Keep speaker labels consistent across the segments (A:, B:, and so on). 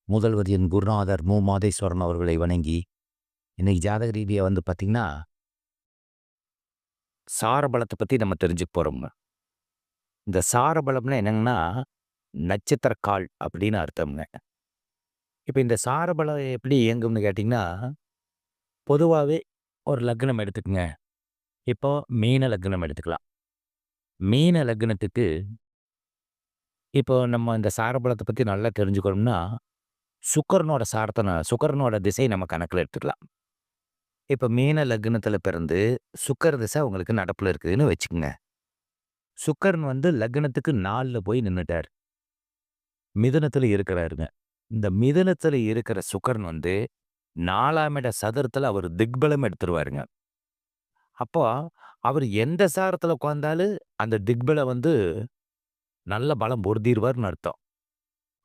A: முதல்வர் என் குருநாதர் மு. மாதேஸ்வரன் அவர்களை வணங்கி, இன்னைக்கு ஜாதக ரீதியா வந்து பார்த்தீங்கன்னா, சாரபலத்த பத்தி நம்ம தெரிஞ்சுக்க போறோம்ங்க. இந்த சாரபலம்னா என்னங்கன்னா, நட்சத்திர கால் அப்படின்னு அர்த்தம்ங்க. இப்ப இந்த சாரபலம் எப்படி இயங்கும்னு கேட்டீங்கன்னா, பொதுவாவே ஒரு லக்னம் எடுத்துக்கங்க. இப்போ மீன லக்னம் எடுத்துக்கலாம். மீன லக்னத்துக்கு இப்போ நம்ம இந்த சாரபலத்த பத்தி நல்லா தெரிஞ்சுக்கணும்னா, சுக்கிரனோட திசை நம்ம கணக்குல எடுத்துக்கலாம். இப்ப மீன லக்னத்துல பிறந்து, சுக்கிர திசை உங்களுக்கு நடப்புல இருக்குதுன்னு வச்சுக்கங்க. சுக்கிரன் வந்து லக்னத்துக்கு 4ல போய் நின்னுட்டார். மிதுனத்துல இருக்கிறாருங்க. இந்த மிதுனத்துல இருக்கிற சுக்கிரன் வந்து 4ஆம் இட சதுரத்துல அவர் திக்பலம் எடுத்துருவாருங்க. அப்போ அவர் எந்த சாரத்துல உட்கார்ந்தாலும் அந்த திக்பலம் வந்து நல்ல பலம் பொருந்திருவார்ன்னு அர்த்தம்.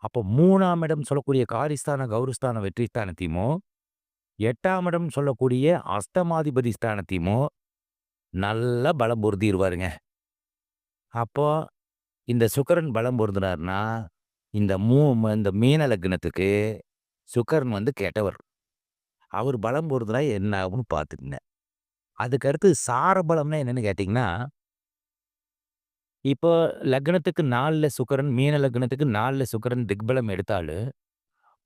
A: அப்போ 3ஆம் இடம் சொல்லக்கூடிய காரிஸ்தான, கௌரவஸ்தான, வெற்றி ஸ்தானத்தையுமோ, 8ஆம் இடம் சொல்லக்கூடிய அஷ்டமாதிபதி ஸ்தானத்தையுமோ நல்ல பலம் பொருந்திருவாருங்க. அப்போ இந்த சுக்கிரன் பலம் பொருந்தினார்ன்னா, இந்த இந்த மீன லக்னத்துக்கு சுக்கிரன் வந்து கெட்டவர். அவர் பலம் பொருந்தினா என்ன ஆகும்னு பார்த்துக்கங்க. அதுக்கடுத்து சாரபலம்னா என்னன்னு கேட்டீங்கன்னா, இப்போ லக்னத்துக்கு 4ல சுக்கிரன், மீன லக்னத்துக்கு 4ல சுக்கிரன் திக்பலம் எடுத்தாலும்,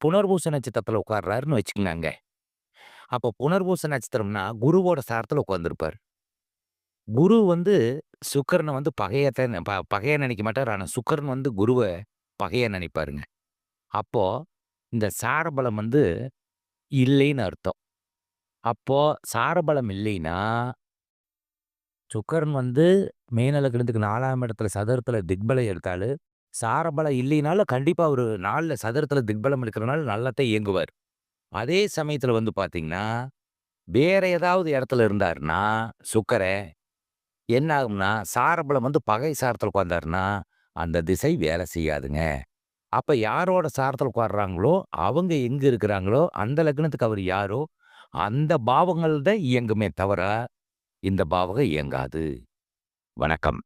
A: புனர்பூச நட்சத்திரத்துல உட்கார்றாருன்னு வச்சுக்கங்க. அப்போ புனர்பூச நட்சத்திரம்னா குருவோட சாரத்துல உட்கார்ந்திருப்பார். குரு வந்து சுக்கிரன வந்து பகையா நினைக்க மாட்டார். ஆனா சுக்கிரன் வந்து குருவ பகையா நினைப்பாருங்க. அப்போ இந்த சாரபலம் வந்து இல்லைன்னு அர்த்தம். அப்போ சாரபலம் இல்லைன்னா, சுக்கிரன் வந்து மீன லக்னத்துக்கு 4ஆம் இடத்துல சதுரத்துல திக்பலம் எடுத்தாலும், சாரபலம் இல்லைனாலும் கண்டிப்பா அவரு 4ல சதுரத்துல திக்பலம் இருக்கிறனால நல்லாத்தான் இயங்குவார். அதே சமயத்துல வந்து பார்த்தீங்கன்னா, வேற ஏதாவது இடத்துல இருந்தாருன்னா, சுக்கிரன் என்ன ஆகும்னா, சாரபலம் வந்து பகை சாரத்துல உட்கார்ந்தாருன்னா, அந்த திசை வேலை செய்யாதுங்க. அப்ப யாரோட சாரத்துல உட்கார்றாங்களோ, அவங்க எங்க இருக்கிறாங்களோ, அந்த லக்னத்துக்கு அவர் யாரோ, அந்த பாவங்கள் தான் இயங்குமே தவிர, இந்த பாவகம் இயங்காது. வணக்கம்.